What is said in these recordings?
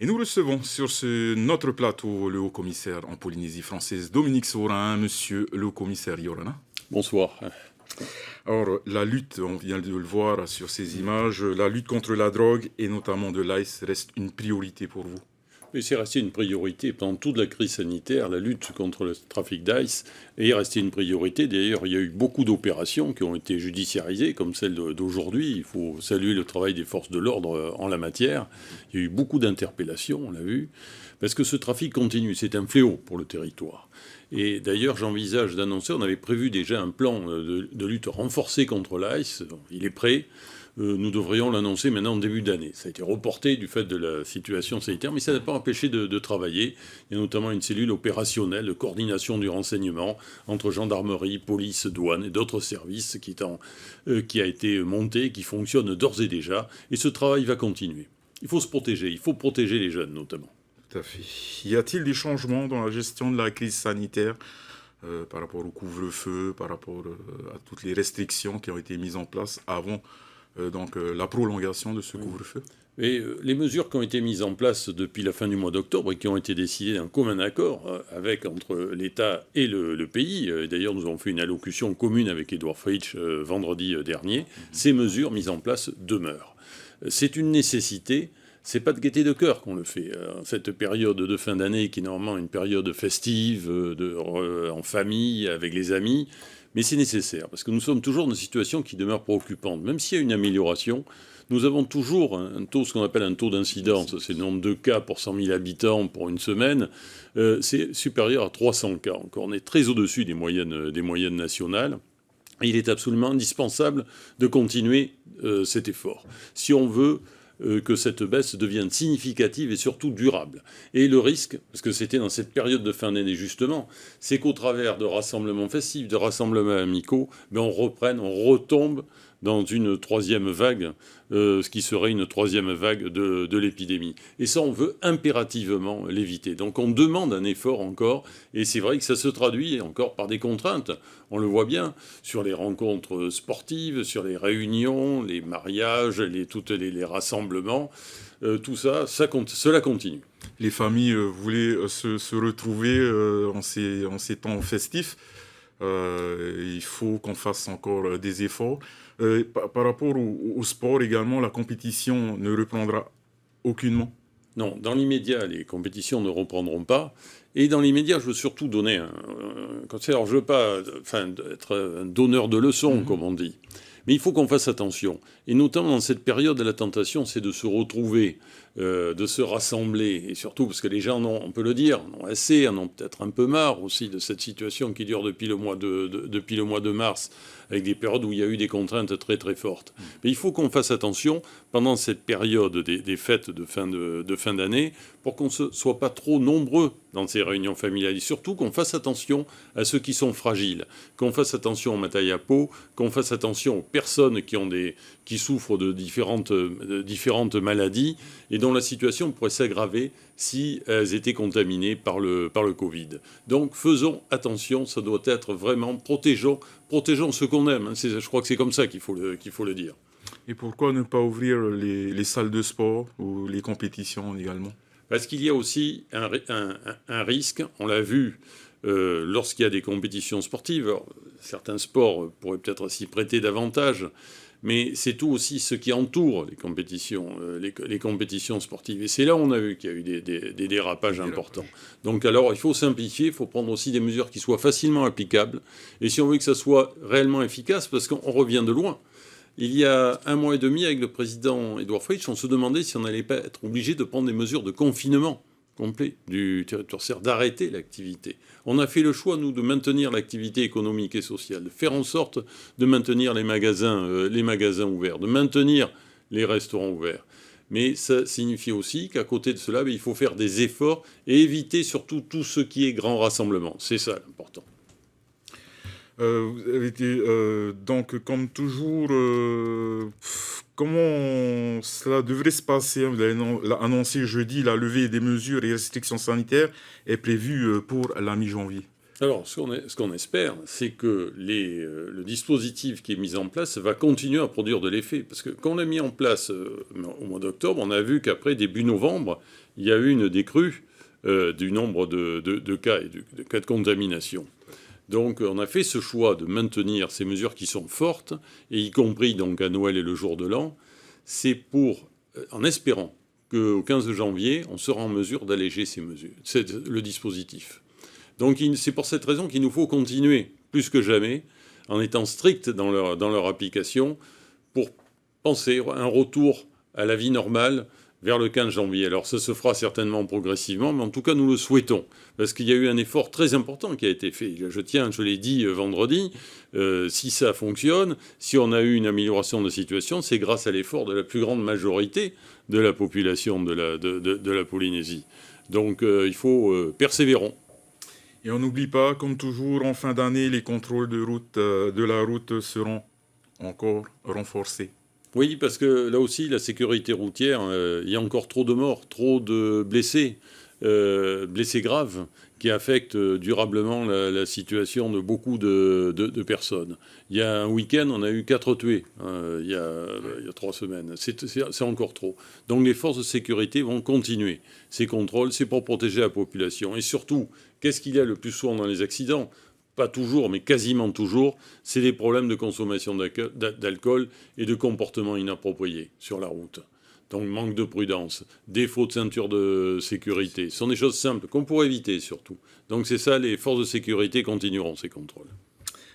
Et nous recevons sur notre plateau le haut-commissaire en Polynésie française, Dominique Saurin. Monsieur le haut-commissaire Yorana. Bonsoir. Alors, la lutte, on vient de le voir sur ces images, la lutte contre la drogue et notamment de l'ice reste une priorité pour vous. Mais c'est resté une priorité pendant toute la crise sanitaire. La lutte contre le trafic d'ice est restée une priorité. D'ailleurs, il y a eu beaucoup d'opérations qui ont été judiciarisées, comme celle d'aujourd'hui. Il faut saluer le travail des forces de l'ordre en la matière. Il y a eu beaucoup d'interpellations, on l'a vu, parce que ce trafic continue. C'est un fléau pour le territoire. Et d'ailleurs, j'envisage d'annoncer, on avait prévu déjà un plan de lutte renforcé contre l'ice. Il est prêt. Nous devrions l'annoncer maintenant en début d'année. Ça a été reporté du fait de la situation sanitaire, mais ça n'a pas empêché de travailler. Il y a notamment une cellule opérationnelle de coordination du renseignement entre gendarmerie, police, douane et d'autres services qui a été montée, qui fonctionne d'ores et déjà. Et ce travail va continuer. Il faut se protéger, il faut protéger les jeunes notamment. Tout à fait. Y a-t-il des changements dans la gestion de la crise sanitaire par rapport au couvre-feu, par rapport à toutes les restrictions qui ont été mises en place avant la prolongation de ce couvre-feu? Et les mesures qui ont été mises en place depuis la fin du mois d'octobre et qui ont été décidées d'un commun accord entre l'État et le pays, d'ailleurs nous avons fait une allocution commune avec Edouard Fritsch vendredi dernier, ces mesures mises en place demeurent. C'est une nécessité. C'est pas de gaieté de cœur qu'on le fait. Cette période de fin d'année qui est normalement une période festive, en famille, avec les amis, mais c'est nécessaire, parce que nous sommes toujours dans une situation qui demeure préoccupante. Même s'il y a une amélioration, nous avons toujours ce qu'on appelle un taux d'incidence. C'est le nombre de cas pour 100 000 habitants pour une semaine. C'est supérieur à 300 cas. Encore, on est très au-dessus des moyennes nationales. Et il est absolument indispensable de continuer cet effort. Si on veut que cette baisse devienne significative et surtout durable. Et le risque, parce que c'était dans cette période de fin d'année justement, c'est qu'au travers de rassemblements festifs, de rassemblements amicaux, on retombe dans une troisième vague, ce qui serait une troisième vague de l'épidémie. Et ça, on veut impérativement l'éviter. Donc on demande un effort encore, et c'est vrai que ça se traduit encore par des contraintes. On le voit bien sur les rencontres sportives, sur les réunions, les mariages, tous les rassemblements. Tout ça, cela continue. Les familles voulaient se retrouver en ces temps festifs. Il faut qu'on fasse encore des efforts. Par rapport au sport également, la compétition ne reprendra aucunement. Non, dans l'immédiat, les compétitions ne reprendront pas. Et dans l'immédiat, je veux surtout donner un conseil. Alors, je ne veux pas être un donneur de leçons, comme on dit. Mais il faut qu'on fasse attention. Et notamment dans cette période, la tentation, c'est de se retrouver, de se rassembler. Et surtout parce que les gens, on peut le dire, en ont assez, en ont peut-être un peu marre aussi de cette situation qui dure depuis le mois de mars, avec des périodes où il y a eu des contraintes très très fortes. Mais il faut qu'on fasse attention pendant cette période des fêtes de fin d'année pour qu'on ne soit pas trop nombreux dans ces réunions familiales. Et surtout qu'on fasse attention à ceux qui sont fragiles, qu'on fasse attention aux matayapos, qu'on fasse attention aux personnes qui souffrent de différentes maladies et dont la situation pourrait s'aggraver si elles étaient contaminées par le Covid. Donc faisons attention, ça doit être vraiment protégeons ce qu'on aime. Je crois que c'est comme ça qu'il faut le dire. Et pourquoi ne pas ouvrir les salles de sport ou les compétitions également? Parce qu'il y a aussi un risque, on l'a vu lorsqu'il y a des compétitions sportives. Alors, certains sports pourraient peut-être s'y prêter davantage, mais c'est tout aussi ce qui entoure les compétitions sportives. Et c'est là où on a vu qu'il y a eu des dérapages importants. Donc alors, il faut simplifier, il faut prendre aussi des mesures qui soient facilement applicables. Et si on veut que ça soit réellement efficace, parce qu'on revient de loin. Il y a un mois et demi, avec le président Edouard Fritsch, on se demandait si on n'allait pas être obligé de prendre des mesures de confinement complet du territoire, c'est-à-dire d'arrêter l'activité. On a fait le choix, nous, de maintenir l'activité économique et sociale, de faire en sorte de maintenir les magasins ouverts, de maintenir les restaurants ouverts. Mais ça signifie aussi qu'à côté de cela, il faut faire des efforts et éviter surtout tout ce qui est grand rassemblement. C'est ça l'important. Vous avez été, donc, comme toujours, comment cela devrait se passer? Vous avez annoncé jeudi la levée des mesures et restrictions sanitaires est prévue pour la mi-janvier. Alors, ce qu'on espère, c'est que le dispositif qui est mis en place va continuer à produire de l'effet. Parce que quand on l'a mis en place au mois d'octobre, on a vu qu'après, début novembre, il y a eu une décrue du nombre de cas et de cas de contamination. Donc, on a fait ce choix de maintenir ces mesures qui sont fortes, et y compris donc à Noël et le jour de l'an. C'est en espérant qu'au 15 janvier, on sera en mesure d'alléger ces mesures, le dispositif. Donc c'est pour cette raison qu'il nous faut continuer, plus que jamais, en étant strict dans leur application, pour penser un retour à la vie normale vers le 15 janvier. Alors ça se fera certainement progressivement, mais en tout cas nous le souhaitons, parce qu'il y a eu un effort très important qui a été fait. Je l'ai dit vendredi, si ça fonctionne, si on a eu une amélioration de situation, c'est grâce à l'effort de la plus grande majorité de la population de la Polynésie. Donc il faut persévérons. Et on n'oublie pas, comme toujours, en fin d'année, les contrôles de la route seront encore renforcés. Oui, parce que là aussi, la sécurité routière, il y a encore trop de morts, trop de blessés, blessés graves, qui affectent durablement la situation de beaucoup de personnes. Il y a un week-end, on a eu 4 tués, il y a 3 semaines. C'est encore trop. Donc les forces de sécurité vont continuer ces contrôles, c'est pour protéger la population. Et surtout, qu'est-ce qu'il y a le plus souvent dans les accidents ? Pas toujours, mais quasiment toujours, c'est des problèmes de consommation d'alcool et de comportement inapproprié sur la route. Donc manque de prudence, défaut de ceinture de sécurité, ce sont des choses simples qu'on pourrait éviter surtout. Donc c'est ça, les forces de sécurité continueront ces contrôles.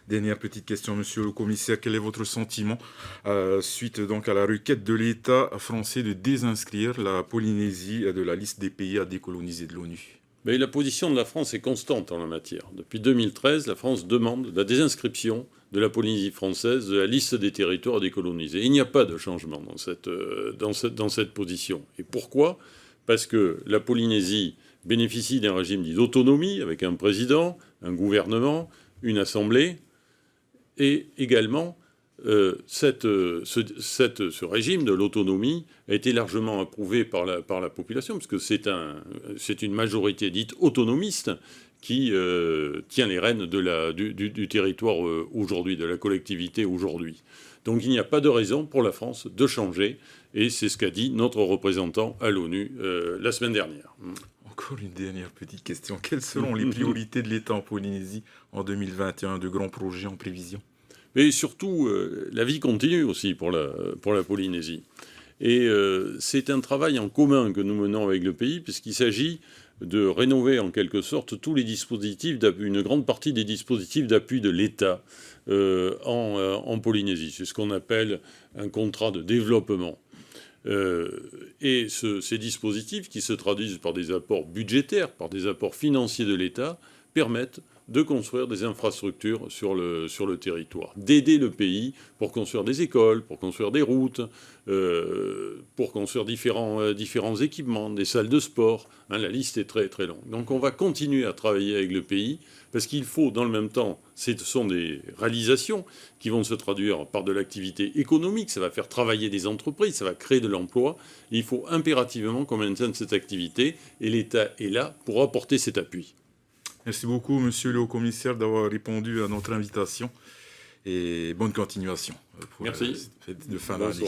Dernière petite question, monsieur le commissaire, quel est votre sentiment suite donc à la requête de l'État français de désinscrire la Polynésie de la liste des pays à décoloniser de l'ONU ? Mais la position de la France est constante en la matière. Depuis 2013, la France demande la désinscription de la Polynésie française de la liste des territoires décolonisés. Il n'y a pas de changement dans cette position. Et pourquoi ? Parce que la Polynésie bénéficie d'un régime dit d'autonomie, avec un président, un gouvernement, une assemblée, et également ce régime de l'autonomie a été largement approuvé par la population, parce que c'est une majorité dite autonomiste qui tient les rênes du territoire aujourd'hui, de la collectivité aujourd'hui. Donc il n'y a pas de raison pour la France de changer, et c'est ce qu'a dit notre représentant à l'ONU la semaine dernière. Encore une dernière petite question. Quelles seront les priorités de l'État en Polynésie en 2021, de grands projets en prévision ? Et surtout, la vie continue aussi pour la Polynésie. Et c'est un travail en commun que nous menons avec le pays, puisqu'il s'agit de rénover en quelque sorte tous les dispositifs d'appui, une grande partie des dispositifs d'appui de l'État en Polynésie. C'est ce qu'on appelle un contrat de développement. Et ces dispositifs, qui se traduisent par des apports budgétaires, par des apports financiers de l'État, permettent de construire des infrastructures sur le territoire, d'aider le pays pour construire des écoles, pour construire des routes, pour construire différents équipements, des salles de sport. La liste est très très longue. Donc on va continuer à travailler avec le pays, parce qu'il faut, dans le même temps, ce sont des réalisations qui vont se traduire par de l'activité économique, ça va faire travailler des entreprises, ça va créer de l'emploi. Il faut impérativement qu'on maintienne cette activité, et l'État est là pour apporter cet appui. Merci beaucoup, monsieur le haut-commissaire, d'avoir répondu à notre invitation, et bonne continuation pour Merci. cette fête de fin d'année.